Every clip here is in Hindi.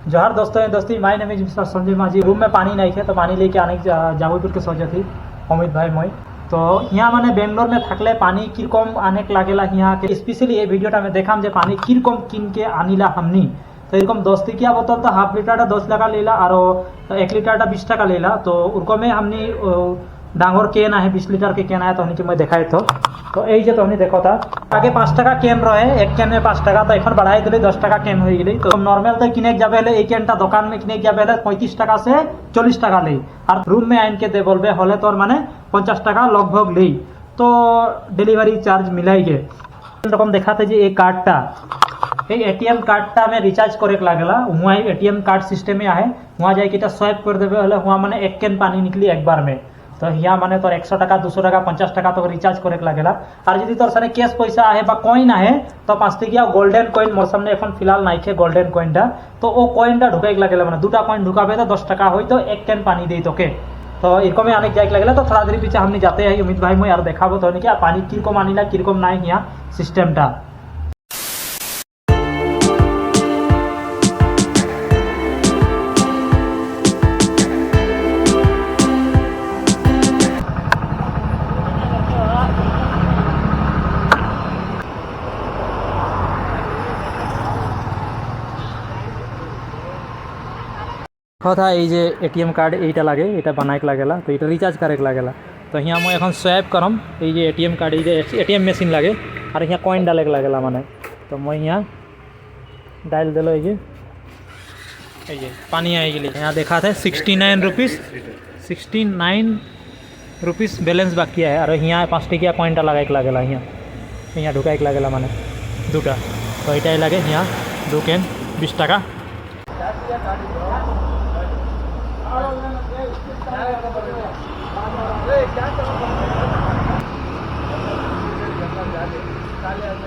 जोहार दोस्तों एंड दोस्ती, my name is mister Sanjay माझी। रूम में पानी नहीं थे तो पानी लेके आने जाबो के सोचे थी अमित भाई मैं। तो यहाँ मैंने बेंगलोर में थकले पानी किरकम आने लागेला यहाँ के स्पेशली ये वीडियोटा में देखाम जे पानी किरकम किन के आनिला हमनी। तो एरकम 10 टिकिया बोतल तो हाफ लिटारटा 10 टाका लेला और 1 लिटारटा 20 टाका लेला। तो उनको में हमनी डांगर केन है 20 लिटर के केन है तो हमने मैं देखाए तो এই যে तो देखो था आगे 5 টাকা केन रहे एक केन में 5 টাকা तो এখন बढ़ाई दिले 10 টাকা केन हो गई। तो नॉर्मल तो किने जाबे हले एक केनटा दुकान में किने जाबे हले 35 टाका से 40 টাকা ले और रूम में आइन के दे बोलबे हले तोर माने 50 টাকা लगभग ले। तो डिलीवरी चार्ज मिलाई गे एरकम देखाते जे এই कार्डटा এই एटीएम कार्डटा में रिचार्ज करे लागेला वहाँ एटीएम कार्ड सिस्टम में आहे वहाँ जाए कि स्वाइप कर देबे हले वहाँ माने एक केन पानी निकली एक बार में। तो यहाँ माने तोर 100 টাকা 200 টাকা 50 টাকা तो रिचार्ज करे लागेला। और यदि तोर सारे कैश पैसा आहे बा कॉइन आहे तो 5 टिकिया गोल्डन कॉइन मोर सामने এখন फिलहाल नाइखे गोल्डन कॉइनटा तो ओ कॉइनटा ढुकाई लागेला माने दुटा कॉइन ढुकाबे तो 10 টাকা होई तो एक कैन पानी देई तोके। तो इरकम अनेक जाइक लागेला। तो थोड़ा देरी पीछे हमनी जाते हैं अमित भाई मैं यार देखाबो तो कि पानी किरकम आनिला किरकम नाइ यहाँ सिस्टमटा। কথা এই যে এটিএম কার্ড এইটা লাগে এটা বানাইক লাগেলা তো এটা রিচার্জ করেক লাগেলা। তো यहाँ मैं এখন स्वाइप करम এই যে एटीएम कार्ड এই যে एटीएम मशीन लागे और यहाँ कॉइन डालेक लागेला माने। तो मैं यहाँ डाल दिलो এই যে पानी आई गई यहाँ देखा था 69 रुपीस बैलेंस बाकी है। और यहाँ 5 टिकिया कॉइनटा लगाइक लागेला यहाँ ढुकाइक लागेला माने दुटा तो एटाई लागे यहाँ 2 केन 20 টাকা।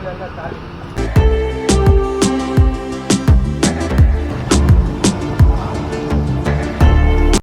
क्या